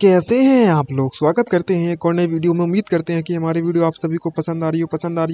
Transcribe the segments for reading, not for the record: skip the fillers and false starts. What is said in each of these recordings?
कैसे हैं आप लोग। स्वागत करते हैं एक और नई वीडियो में। उम्मीद करते हैं कि हमारी वीडियो आप सभी को पसंद आ रही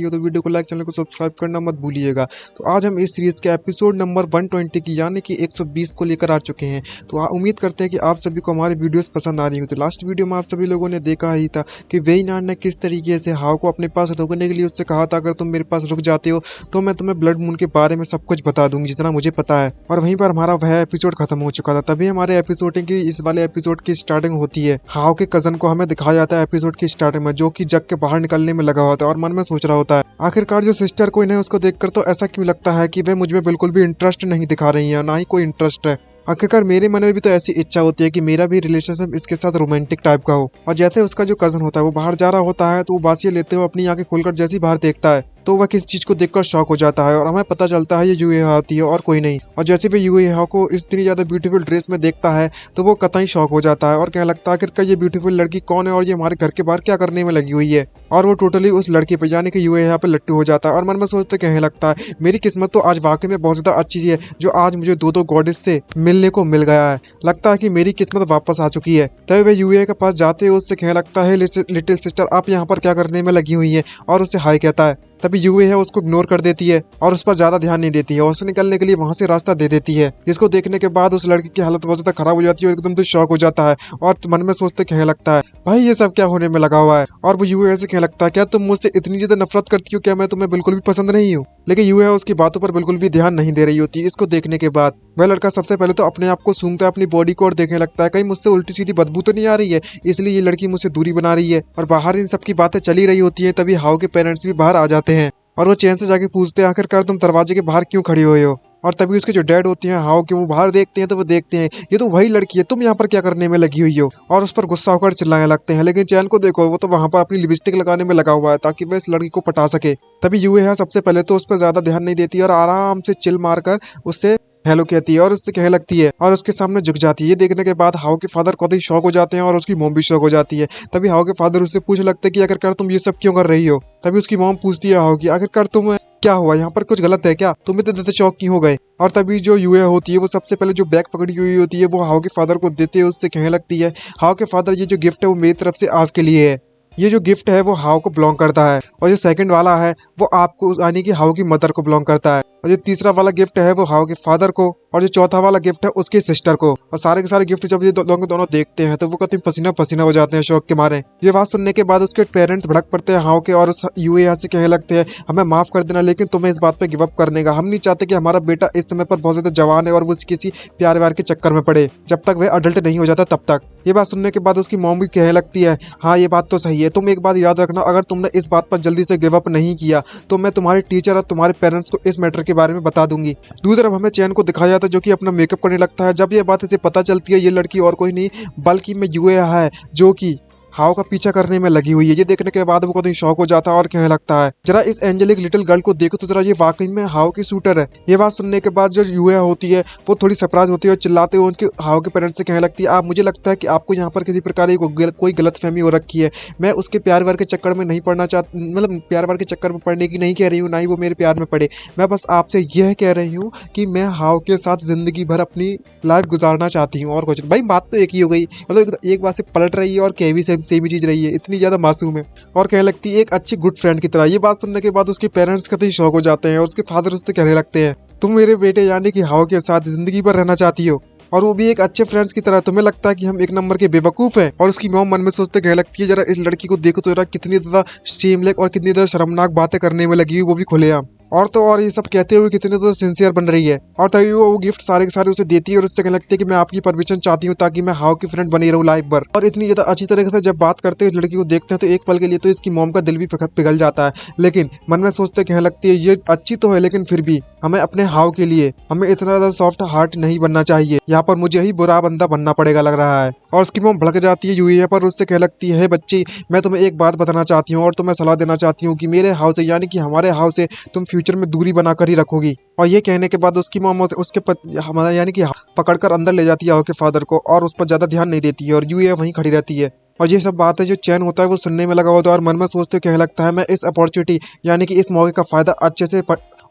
हो तो वीडियो को लाइक, चैनल को सब्सक्राइब करना मत भूलिएगा। तो आज हम इस सीरीज के एपिसोड नंबर 120 की यानी कि 120 को लेकर आ चुके हैं। तो उम्मीद करते हैं कि आप सभी को हमारी वीडियोस पसंद आ रही हो। तो लास्ट वीडियो में आप सभी लोगों ने देखा ही था कि वेइनान ने किस तरीके से हाव को अपने पास रोकने के लिए उससे कहा था, अगर तुम मेरे पास रुक जाते हो तो मैं तुम्हें ब्लड मून के बारे में सब कुछ बता दूंगी जितना मुझे पता है। और वहीं पर हमारा वह एपिसोड खत्म हो चुका था। तभी हमारे एपिसोड की इस वाले एपिसोड की स्टार्टिंग होती है। हाव के कजन को हमें दिखाया जाता है एपिसोड की स्टार्टिंग में, जो कि जग के बाहर निकलने में लगा होता है और मन में सोच रहा होता है आखिरकार जो सिस्टर को इन्हें उसको देखकर तो ऐसा क्यों लगता है कि वे मुझ में बिल्कुल भी इंटरेस्ट नहीं दिखा रही है, ना ही कोई इंटरेस्ट है। आखिरकार मेरे मन में भी तो ऐसी इच्छा होती है कि मेरा भी रिलेशनशिप इसके साथ रोमांटिक टाइप का हो। और जैसे उसका जो कजन होता है वो बाहर जा रहा होता है तो वो बासियां लेते हुए अपनी आंखें खोलकर जैसे ही बाहर देखता है तो वह किसी चीज को देखकर शॉक हो जाता है और हमें पता चलता है ये यूएहा आती है और कोई नहीं। और जैसे भी यूएहा को इतनी ज्यादा ब्यूटीफुल ड्रेस में देखता है तो वो कतई शॉक हो जाता है और कहने लगता है आखिरकार ये ब्यूटीफुल लड़की कौन है और ये हमारे घर के बाहर क्या करने में लगी हुई है। और वो टोटली उस लड़की पे यानी कि यूएहा पे लट्टू हो जाता है और मन में सोचते कहने लगता है मेरी किस्मत तो आज वाकई में बहुत ज्यादा अच्छी है जो आज मुझे दो गॉडेस से मिलने को मिल गया है। लगता है कि मेरी किस्मत वापस आ चुकी है। तभी वह यूएहा के पास जाते हुए उससे कहने लगता है लिटिल सिस्टर आप यहाँ पर क्या करने में लगी हुई है, और उससे हाय कहता है। तभी यूएहा उसको इग्नोर कर देती है और उस पर ज्यादा ध्यान नहीं देती है और उसे निकलने के लिए वहां से रास्ता दे देती है, जिसको देखने के बाद उस लड़की की हालत बहुत ज्यादा खराब हो जाती है और एकदम से शॉक हो जाता है और मन में सोचते कहने लगता है भाई ये सब क्या होने में लगा हुआ है। और वो यूएहा से कहने लगता है क्या तुम मुझसे इतनी ज्यादा नफरत करती हो, क्या मैं तुम्हें बिल्कुल भी पसंद नहीं हूँ। लेकिन यूएहा उसकी बातों पर बिल्कुल भी ध्यान नहीं दे रही होती। इसको देखने के बाद वह लड़का सबसे पहले तो अपने आप को सूंघता है अपनी बॉडी को और देखने लगता है कहीं मुझसे उल्टी सीधी बदबू तो नहीं आ रही है, इसलिए ये लड़की मुझसे दूरी बना रही है। और बाहर इन सब की बातें चली रही होती है। तभी हाव के पेरेंट्स भी बाहर आ जाते हैं और वो चैन से जाके पूछते हैं आखिरकार तुम दरवाजे के बाहर क्यों खड़ी हुए हो। और तभी उसके जो डैड होते हैं हाव के वो बाहर देखते हैं तो वो देखते हैं ये तो वही लड़की है, तुम यहाँ पर क्या करने में लगी हुई हो। और उस पर गुस्सा होकर चिल्लाने लगते हैं। लेकिन चैन को देखो वो तो वहां पर अपनी लिपस्टिक लगाने में लगा हुआ है ताकि वह इस लड़की को पटा सके। तभी यूएहा सबसे पहले तो उस पर ज्यादा ध्यान नहीं देती और आराम से चिल मारकर उससे हेलो कहती है और उससे कहने लगती है और उसके सामने झुक जाती है। ये देखने के बाद हाव के फादर खुद ही शॉक हो जाते हैं और उसकी मॉम भी शॉक हो जाती है। तभी हाव के फादर उससे पूछने लगते हैं कि आखिरकार तुम ये सब क्यों कर रही हो। तभी उसकी मॉम पूछती है हाव की आखिरकार तुम क्या हुआ, यहाँ पर कुछ गलत है क्या, तुम इतने ज्यादा शॉक क्यों हो गए। और तभी जो यूएहा होती है वो सबसे पहले जो बैग पकड़ी हुई होती है वो हाव के फादर को देते हुए उससे कहने लगती है हाव के फादर ये जो गिफ्ट है वो मेरी तरफ से आपके लिए है। ये जो गिफ्ट है वो हाव को बिलोंग करता है और जो सेकंड वाला है वो आपको यानी कि हाव की मदर को बिलोंग करता है। और जो तीसरा वाला गिफ्ट है वो हाव के फादर को और जो चौथा वाला गिफ्ट है उसकी सिस्टर को। और सारे के सारे गिफ्ट जब ये दोनों देखते हैं तो वो कभी पसीना पसीना हो जाते हैं शौक के मारे। ये बात सुनने के बाद उसके पेरेंट्स भड़क पड़ते हैं हाव के और उस यूएहा से कहने लगते हैं हमें माफ कर देना लेकिन तुम्हें इस बात पे गिव अप करने का, हम नहीं चाहते कि हमारा बेटा इस समय पर बहुत ज्यादा जवान है और वो किसी प्यार व्यार के चक्कर में पड़े जब तक वह अडल्ट नहीं हो जाता तब तक। ये बात सुनने के बाद उसकी मॉम भी कहने लगती है हाँ ये बात तो सही है, तुम एक बात याद रखना अगर तुमने इस बात पर जल्दी से गिव अप नहीं किया तो मैं तुम्हारे टीचर और तुम्हारे पेरेंट्स को इस मैटर के बारे में बता दूंगी। दूसरी तरफ हमें चैन को दिखाया जाता है जो कि अपना मेकअप करने लगता है। जब ये बात इसे पता चलती है ये लड़की और कोई नहीं बल्कि मैं यूएहा है जो कि हाव का पीछा करने में लगी हुई है। ये देखने के बाद वो कहीं शौक हो जाता है और कहने लगता है जरा इस एंजेलिक लिटिल गर्ल को देखो तो जरा ये वाकई में हाव की शूटर है। ये बात सुनने के बाद जो यूएहा होती है वो थोड़ी सरप्राइज होती है और चिल्लाते हुए उनके हाव के पेरेंट्स से कहने लगती है आप मुझे लगता है कि आपको यहाँ पर किसी प्रकार की कोई गलतफहमी हो रखी है। मैं उसके प्यार व्यार के चक्कर में नहीं पड़ना चाहती, मतलब प्यार व्यार के चक्कर में पड़ने की नहीं कह रही हूँ, ना ही वो मेरे प्यार में पड़े। मैं बस आपसे यह कह रही हूँ कि मैं हाव के साथ जिंदगी भर अपनी लाइफ गुजारना चाहती हूँ और कुछ भाई बात तो एक ही हो गई, मतलब एक बात से पलट रही है और कह भी सेम ही चीज रही है, इतनी ज्यादा मासूम है और कहने लगती है एक अच्छी गुड फ्रेंड की तरह। ये बात सुनने के बाद उसके पेरेंट्स कतई शौक हो जाते हैं और उसके फादर उससे कहने लगते हैं तुम मेरे बेटे यानी कि हाव के साथ जिंदगी भर रहना चाहती हो और वो भी एक अच्छे फ्रेंड्स की तरह, तुम्हें लगता है कि हम एक नंबर के बेवकूफ हैं। और उसकी मॉम मन में सोचते कहने लगती है जरा इस लड़की को देखो तो जरा कितनी ज्यादा शेमलेस और कितनी ज्यादा शर्मनाक बातें करने में लगी वो भी खुलेआम। और तो और ये सब कहते हुए कितने तो सिंसियर बन रही है। और तभी वो गिफ्ट सारे के सारे उसे देती है और उससे कहने लगती है कि मैं आपकी परमिशन चाहती हूँ ताकि मैं हाव की फ्रेंड बनी रहूँ लाइफ भर। और इतनी ज्यादा अच्छी तरीके से जब बात करते हैं इस लड़की को देखते हैं तो एक पल के लिए तो इसकी मॉम का दिल भी पिघल जाता है। लेकिन मन में सोचते कहने लगती है ये अच्छी तो है लेकिन फिर भी हमें अपने हाव के लिए हमें इतना ज्यादा सॉफ्ट हार्ट नहीं बनना चाहिए, यहाँ पर मुझे ही बुरा बंदा बनना पड़ेगा लग रहा है। और उसकी मॉम भड़क जाती है यूएहा पर, उससे कह लगती है बच्ची मैं तुम्हें एक बात बताना चाहती हूँ और तुम्हें सलाह देना चाहती हूँ कि मेरे हाव से यानी कि हमारे हाव से तुम फ्यूचर में दूरी बनाकर ही रखोगी। और ये कहने के बाद उसकी मॉम उसके हमारा यानी कि पकड़कर अंदर ले जाती है हाव के फादर को और उस पर ज्यादा ध्यान नहीं देती है और यूएहा वहीं खड़ी रहती है। और ये सब बातें जो चैन होता है वो सुनने में लगा होता है और मन में सोचते कहने लगता है मैं इस अपॉर्चुनिटी यानी कि इस मौके का फायदा अच्छे से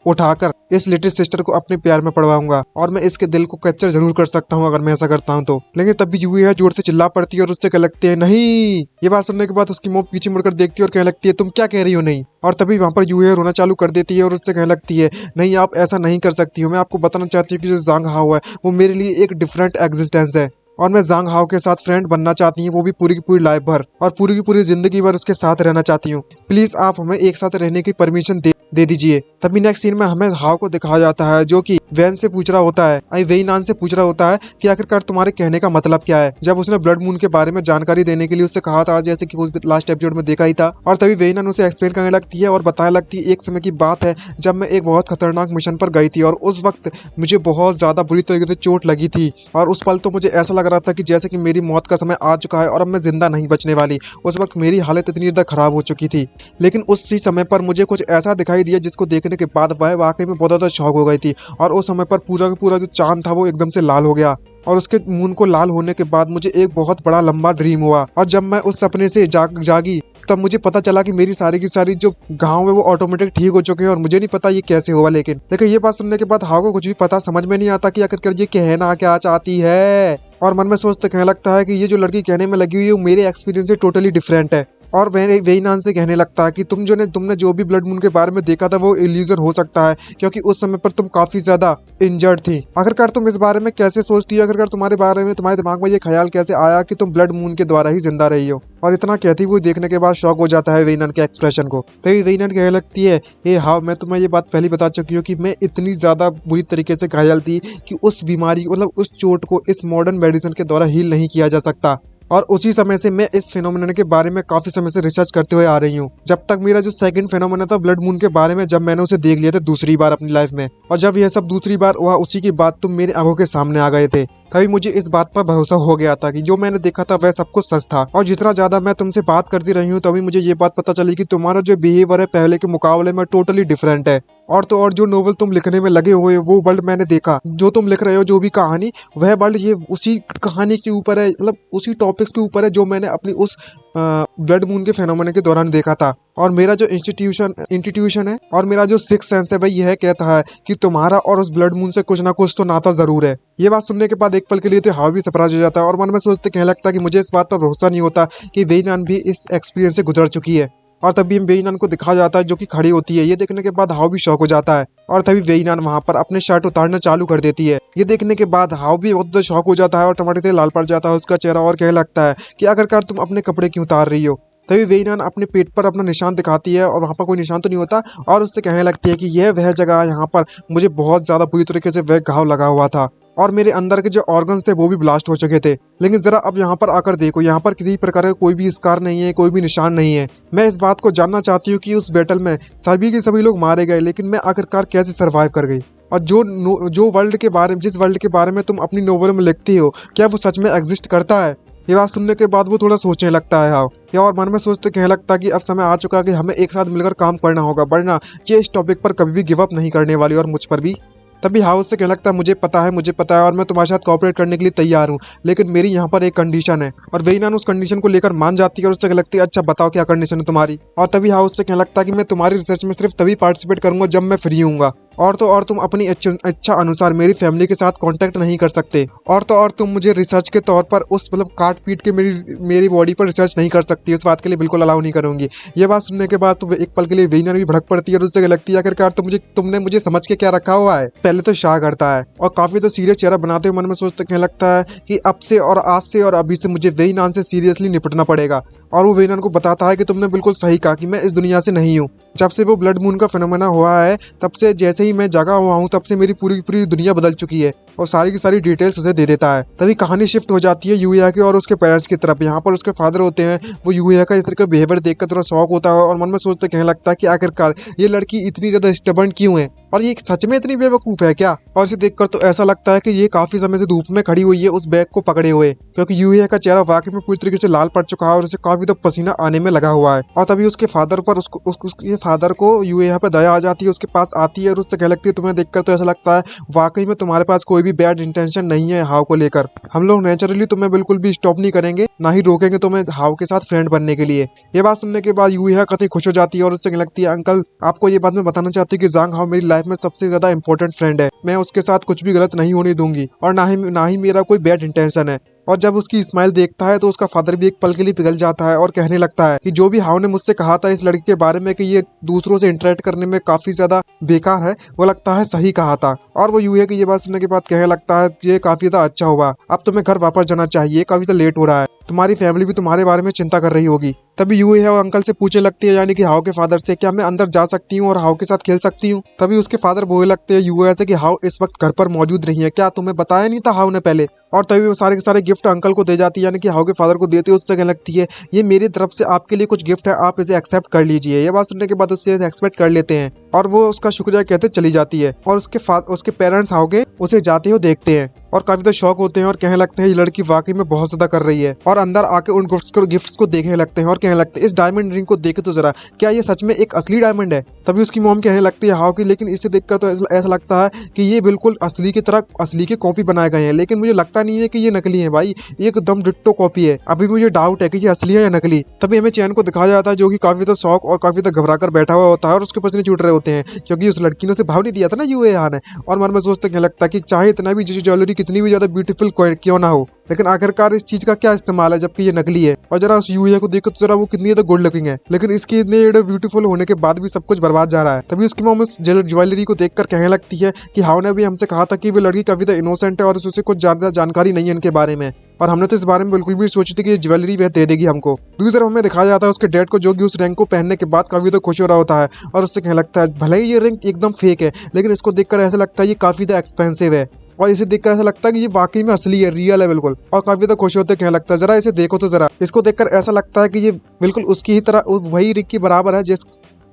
उठाकर इस लिटिल सिस्टर को अपने प्यार में पड़वाऊंगा और मैं इसके दिल को कैप्चर जरूर कर सकता हूँ अगर मैं ऐसा करता हूँ तो। लेकिन तब भी यूएहा जोर से चिल्ला पड़ती है और उससे कह लगती है नहीं। ये बात सुनने के बाद उसकी मॉम पीछे मुड़कर देखती है और कहने लगती है तुम क्या कह रही हो नहीं। और तभी वहां पर यूएहा रोना चालू कर देती है और उससे कहने लगती है नहीं आप ऐसा नहीं कर सकती हो। मैं आपको बताना चाहती हूँ कि जो ज़ांग हाओ है वो मेरे लिए एक डिफरेंट एग्जिस्टेंस है और मैं ज़ांग हाओ के साथ फ्रेंड बनना चाहती हूँ, वो भी पूरी की पूरी लाइफ भर और पूरी की पूरी जिंदगी भर उसके साथ रहना चाहती हूँ। प्लीज आप हमें एक साथ रहने की परमिशन दे दीजिए। तभी नेक्स्ट सीन में हमें हाओ को दिखाया जाता है जो कि वैन से पूछ रहा होता है, वेइनान से पूछ रहा होता है कि आखिरकार तुम्हारे कहने का मतलब क्या है। जब उसने ब्लड मून के बारे में जानकारी देने के लिए उससे कहा था जैसे कि उस लास्ट एपिसोड में देखा ही था। और तभी वेइनान उसे एक्सप्लेन करने लगती है और बताने लगती है एक समय की बात है जब मैं एक बहुत खतरनाक मिशन पर गई थी और उस वक्त मुझे बहुत ज्यादा बुरी तरीके से चोट लगी थी और उस पल तो मुझे ऐसा लग रहा था कि जैसे कि मेरी मौत का समय आ चुका है और अब मैं जिंदा नहीं बचने वाली। उस वक्त मेरी हालत इतनी ज्यादा खराब हो चुकी थी, लेकिन उसी समय पर मुझे कुछ ऐसा दिखाई दिया जिसको देखने के बाद वह वाकई में बहुत ज्यादा शॉक हो गई थी। और उस समय पर पूरा का पूरा जो चांद था वो एकदम से लाल हो गया और उसके मून को लाल होने के बाद मुझे एक बहुत बड़ा लंबा ड्रीम हुआ और जब मैं उस सपने से जागी तब मुझे पता चला कि मेरी सारी की सारी जो घाव है वो ऑटोमेटिक ठीक हो चुके हैं और मुझे नहीं पता ये कैसे हुआ। लेकिन ये बात सुनने के बाद हाओ को कुछ भी पता समझ में नहीं आता कि आखिरकार ये कहना क्या चाहती है और मन में सोचते कहने लगता है कि ये जो लड़की कहने में लगी हुई है वो मेरे एक्सपीरियंस से टोटली डिफरेंट है। और वेइनान से कहने लगता है कि तुमने जो भी ब्लड मून के बारे में देखा था वो इल्यूजन हो सकता है क्योंकि उस समय पर तुम काफी ज्यादा इंजर्ड थी। आखिरकार तुम इस बारे में कैसे सोचती हो, आखिरकार तुम्हारे बारे में तुम्हारे दिमाग में ये ख्याल कैसे आया कि तुम ब्लड मून के द्वारा ही जिंदा रही हो। और इतना कहती हुई देखने के बाद शॉक हो जाता है वेइनान के एक्सप्रेशन को। तो वेइनान कहने लगती है हे हाओ मैं तुम्हें ये बात पहले बता चुकी हूँ कि मैं इतनी ज्यादा बुरी तरीके से घायल थी कि उस बीमारी मतलब उस चोट को इस मॉडर्न मेडिसिन के द्वारा हील नहीं किया जा सकता। और उसी समय से मैं इस फिनोमेनन के बारे में काफी समय से रिसर्च करते हुए आ रही हूँ। जब तक मेरा जो सेकंड फिनोमेनन था ब्लड मून के बारे में जब मैंने उसे देख लिया था दूसरी बार अपनी लाइफ में और जब यह सब दूसरी बार हुआ उसी की बात तुम मेरे आंखों के सामने आ गए थे। तभी मुझे इस बात पर भरोसा हो गया था कि जो मैंने देखा था वह सब कुछ सच था। और जितना ज्यादा मैं तुमसे बात करती रही हूँ तभी मुझे ये बात पता चली कि तुम्हारा जो बिहेवियर है पहले के मुकाबले में टोटली डिफरेंट है। और तो और जो नोवेल तुम लिखने में लगे हुए वो वर्ल्ड मैंने देखा, जो तुम लिख रहे हो जो भी कहानी वह वर्ल्ड ये उसी कहानी के ऊपर है, मतलब उसी टॉपिक्स के ऊपर है जो मैंने अपनी उस ब्लड मून के फेनोमेना के दौरान देखा था। और मेरा जो इंस्टीट्यूशन है और मेरा जो सिक्स सेंस है भाई यह कहता है कि तुम्हारा और उस ब्लड मून से कुछ ना कुछ तो नाता जरूर है। ये बात सुनने के बाद एक पल के लिए तो हाव भी सरप्राइज हो जाता है और मन में सोचते कहने लगता है कि मुझे इस बात पर भरोसा नहीं होता कि वेइनान भी इस एक्सपीरियंस से गुजर चुकी है। और तभी वेइनान को दिखाया जाता है जो कि खड़ी होती है। ये देखने के बाद हाव भी शॉक हो जाता है और तभी वेइनान वहां पर अपने शर्ट उतारना चालू कर देती है। ये देखने के बाद हाव भी बहुत शॉक हो जाता है और टमाटर से लाल पड़ जाता है उसका चेहरा और कहने लगता है कि आखिरकार तुम अपने कपड़े क्यों उतार रही हो। तभी वेइनान अपने पेट पर अपना निशान दिखाती है और वहां पर कोई निशान तो नहीं होता और उससे कहने लगती है कि यह वह जगह है यहाँ पर मुझे बहुत ज्यादा बुरी तरीके से वह घाव लगा हुआ था और मेरे अंदर के जो ऑर्गन्स थे वो भी ब्लास्ट हो चुके थे। लेकिन जरा अब यहाँ पर आकर देखो, यहाँ पर किसी प्रकार का कोई भी स्कार नहीं है, कोई भी निशान नहीं है। मैं इस बात को जानना चाहती हूँ कि उस बैटल में सभी के सभी लोग मारे गए लेकिन मैं आखिरकार कैसे सर्वाइव कर गई। और जो वर्ल्ड के बारे में जिस वर्ल्ड के बारे में तुम अपनी नोवेल में लिखती हो क्या वो सच में एग्जिस्ट करता है। ये बात सुनने के बाद वो थोड़ा सोचने लगता है हाव या और मन में सोचते कहने लगता है कि अब समय आ चुका है कि हमें एक साथ मिलकर काम करना होगा, वरना ये इस टॉपिक पर कभी भी गिव अप नहीं करने वाली और मुझ पर भी। तभी हाउस से कहने लगता है मुझे पता है और मैं तुम्हारे साथ कोऑपरेट करने के लिए तैयार हूँ, लेकिन मेरी यहाँ पर एक कंडीशन है। और वेइनान उस कंडीशन को लेकर मान जाती है और उससे कहने लगती है अच्छा बताओ क्या कंडीशन है तुम्हारी। और तभी हाउस से कहने लगता है कि मैं तुम्हारी रिसर्च में सिर्फ तभी पार्टिसिपेट करूंगा जब मैं फ्री हूँगा और तो और तुम अपनी इच्छा अनुसार मेरी फैमिली के साथ कांटेक्ट नहीं कर सकते और तो और तुम मुझे रिसर्च के तौर पर उस मतलब काट पीट के मेरी बॉडी पर रिसर्च नहीं कर सकती, उस बात के लिए बिल्कुल अलाउ नहीं करूंगी। ये बात सुनने के बाद तो एक पल के लिए वेइनान भी भड़क पड़ती है और उससे लगती है आखिरकार तुमने मुझे समझ के क्या रखा हुआ है। पहले तो शाह करता है और काफी तो सीरियस चेहरा बनाते हुए मन में सोचते कहने लगता है कि अब से और आज से और अभी से मुझे वेइनान से सीरियसली निपटना पड़ेगा। और वो वेइनान को बताता है कि तुमने बिल्कुल सही कहा कि मैं इस दुनिया से नहीं हूँ। जब से वो ब्लड मून का फिनोमेना हुआ है तब से जैसे ही मैं जगा हुआ हूँ तब से मेरी पूरी पूरी दुनिया बदल चुकी है और सारी की सारी डिटेल्स उसे दे देता है। तभी कहानी शिफ्ट हो जाती है यूएहा की और उसके पेरेंट्स की तरफ। यहाँ पर उसके फादर होते हैं, वो यूएहा का इस तरह का बिहेवियर देखकर थोड़ा शौक होता है और मन में सोचते कहने लगता है कि आखिरकार ये लड़की इतनी ज्यादा स्टबर्न क्यों है और ये सच में इतनी बेवकूफ है क्या। और इसे देखकर तो ऐसा लगता है कि ये काफी समय से धूप में खड़ी हुई है उस बैग को पकड़े हुए, क्योंकि यूएहा का चेहरा वाकई में पूरी तरीके से लाल पड़ चुका है और उसे काफी तो पसीना आने में लगा हुआ है। और तभी उसके फादर पर उसके फादर को यूएहा पे दया आ जाती है, उसके पास आती है और उससे कहने लगती है तुम्हें देखकर तो ऐसा लगता है वाकई में तुम्हारे पास कोई भी बैड इंटेंशन नहीं है हाव को लेकर। हम लोग नेचुरली तुम्हें बिल्कुल भी स्टॉप नहीं करेंगे, ना ही रोकेंगे तुम्हें हाव के साथ फ्रेंड बनने के लिए। ये बात सुनने के बाद यूएहा काफी खुश हो जाती है और उससे कहने लगती है अंकल आपको ये बात मैं बताना चाहती हूँ कि ज़ांग हाव मेरी लाइफ लाइफ में सबसे ज्यादा इंपॉर्टेंट फ्रेंड है। मैं उसके साथ कुछ भी गलत नहीं होने दूंगी और ना ही मेरा कोई बैड इंटेंशन है। और जब उसकी स्माइल देखता है तो उसका फादर भी एक पल के लिए पिघल जाता है और कहने लगता है कि जो भी हाउ ने मुझसे कहा था इस लड़की के बारे में कि ये दूसरों से इंटरेक्ट करने में काफी ज्यादा बेकार है, वो लगता है सही कहा था। और वो यूं है कि ये बात सुनने के बाद कहने लगता है ये काफी ज्यादा अच्छा हुआ, अब तुम्हें घर वापस जाना चाहिए, काफी ज्यादा लेट हो रहा है, तुम्हारी फैमिली भी तुम्हारे बारे में चिंता कर रही होगी। तभी यूए है और अंकल से पूछने लगती है, यानी कि हाउ के फादर से, क्या मैं अंदर जा सकती हूँ और हाउ के साथ खेल सकती हूँ। तभी उसके फादर बोलने लगते हैं यूए से कि हाउ इस वक्त घर पर मौजूद नहीं है, क्या तुम्हें बताया नहीं था हाउ ने पहले। और तभी वो सारे के सारे गिफ्ट अंकल को दे जाती है, यानी कि हाउ के फादर को देती है। उससे कहने लगती है ये मेरी तरफ से आपके लिए कुछ गिफ्ट है, आप इसे एक्सेप्ट कर लीजिए। ये बात सुनने के बाद उससे एक्सेप्ट कर लेते हैं और वो उसका शुक्रिया कहते चली जाती है। और उसके पेरेंट्स हाउ के उसे जाते हुए देखते हैं और काफी ज्यादा शॉक होते हैं और कहने लगते हैं ये लड़की वाकई में बहुत ज्यादा कर रही है। और अंदर आके उन गिफ्ट्स को देखने लगते हैं और कहने लगते हैं इस डायमंड रिंग को देखे तो जरा, क्या ये सच में एक असली डायमंड है। तभी उसकी मॉम कहने लगती है हाउ की, लेकिन इसे देखकर तो ऐसा लगता है कि ये बिल्कुल असली की तरह असली की कॉपी बनाए गए हैं, लेकिन मुझे लगता नहीं है कि ये नकली है भाई, ये एकदम डिट्टो कॉपी है। अभी मुझे डाउट है कि ये असली है या नकली। तभी हमें चैन को दिखाया जाता है जो कि काफी ज्यादा शौक और काफी ज्यादा घबरा कर बैठा हुआ होता है और उसके पसीने छूट रहे होते हैं क्योंकि उस लड़की ने उसे भाव नहीं दिया था ना यूए ने। और मन में सोचते क्या लगता है कि चाहे इतना भी ज्वेलरी कितनी भी ज्यादा ब्यूटीफुल क्यों ना हो, लेकिन आखिरकार इस चीज का क्या इस्तेमाल है जबकि ये नकली है। और जरा उस यूए को देखो तो जरा वो कितनी ज्यादा गुड लुकिंग है, लेकिन इसकी इतने ब्यूटीफुल होने के बाद भी सब कुछ बर्बाद जा रहा है। तभी उसकी मॉम उस ज्वेलरी को देखकर कहने लगती है कि हाउ ने भी हमसे कहा था कि वो लड़की काफी ज्यादा इनोसेंट है और उसे कुछ ज्यादा जानकारी नहीं है इनके बारे में, और हमने तो इस बारे में बिल्कुल भी सोची थी कि ये ज्वेलरी वह दे देगी हमको। दूसरी तरफ हमें दिखाया जाता है उसके डैड को जो कि उस रिंग को पहनने के बाद काफी ज्यादा खुश हो रहा होता है और उससे कहने लगता है भले ही ये रिंग एकदम फेक है, लेकिन इसको देखकर ऐसा लगता है ये काफी ज्यादा एक्सपेंसिव है और इसे देखकर ऐसा लगता है कि ये वाकई में असली है, रियल है बिल्कुल। और काफी ज्यादा खुश होते कहने लगता है जरा इसे देखो तो जरा, इसको देखकर ऐसा लगता है कि ये बिल्कुल उसकी ही तरह वही रिंग की बराबर है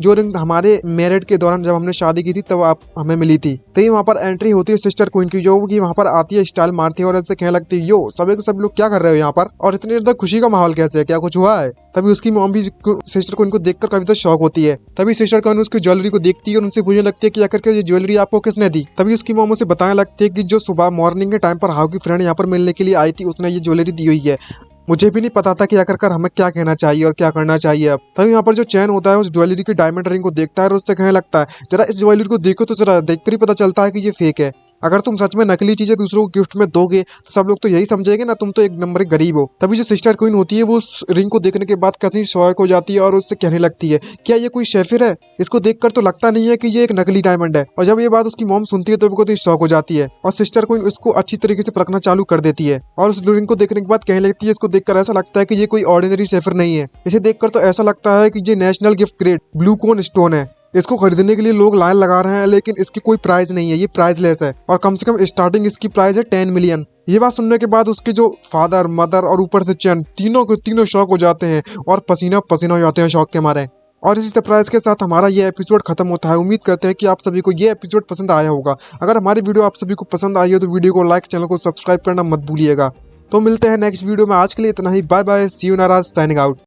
जो रिंग हमारे मैरिड के दौरान जब हमने शादी की थी तब आप हमें मिली थी। तभी वहाँ पर एंट्री होती है सिस्टर क्वीन की, जो कि वहाँ पर आती है, स्टाइल मारती है और ऐसे कहने लगती है यो सब लोग क्या कर रहे हो यहाँ पर, और इतनी ज्यादा खुशी का माहौल कैसे है, क्या कुछ हुआ है। तभी उसकी मॉम भी सिस्टर क्वीन को देखकर काफी ज्यादा शॉक होती है। तभी सिस्टर क्वीन उसकी ज्वेलरी को देखती है और उनसे पूछने लगती है कि आखिर ये ज्वेलरी आपको किसने दी। तभी उसकी मॉम उसे बताने लगती है कि जो सुबह मॉर्निंग के टाइम पर हाउ की फ्रेंड यहाँ पर मिलने के लिए आई थी उसने ये ज्वेलरी दी हुई है। मुझे भी नहीं पता था कि आखिरकार हमें क्या कहना चाहिए और क्या करना चाहिए अब। तभी यहाँ पर जो चैन होता है उस ज्वेलरी की डायमंड रिंग को देखता है और उससे कहने लगता है जरा इस ज्वेलरी को देखो तो जरा, देखकर ही पता चलता है कि ये फेक है। अगर तुम सच में नकली चीजें दूसरों को गिफ्ट में दोगे तो सब लोग तो यही समझेंगे ना तुम तो एक नंबर एक गरीब हो। तभी जो सिस्टर क्वीन होती है वो उस रिंग को देखने के बाद काफी शौक हो जाती है और उससे कहने लगती है क्या ये कोई शेफिर है, इसको देखकर तो लगता नहीं है कि ये एक नकली डायमंड है। और जब ये बात उसकी मॉम सुनती है तो वो काफी शौक हो जाती है और सिस्टर क्वीन उसको अच्छी तरीके से परखना चालू कर देती है और उस रिंग को देखने के बाद कहने लगती है इसको देखकर ऐसा लगता है कि ये कोई ऑर्डिनरी शेफिर नहीं है, इसे देखकर तो ऐसा लगता है कि ये नेशनल गिफ्ट ग्रेड ब्लू कोन स्टोन है। इसको खरीदने के लिए लोग लाइन लगा रहे हैं लेकिन इसकी कोई प्राइस नहीं है, ये प्राइसलेस है और कम से कम स्टार्टिंग इसकी प्राइस है 10 मिलियन। ये बात सुनने के बाद उसके जो फादर मदर और ऊपर से चैन तीनों के तीनों शौक हो जाते हैं और पसीना पसीना हो जाते हैं शौक के मारे। और इसी सरप्राइज के साथ हमारा ये एपिसोड खत्म होता है। उम्मीद करते हैं कि आप सभी को ये एपिसोड पसंद आया होगा। अगर हमारी वीडियो आप सभी को पसंद आई हो तो वीडियो को लाइक, चैनल को सब्सक्राइब करना मत भूलिएगा। तो मिलते हैं नेक्स्ट वीडियो में, आज के लिए इतना ही, बाय बाय, सी यू नाराज, साइनिंग आउट।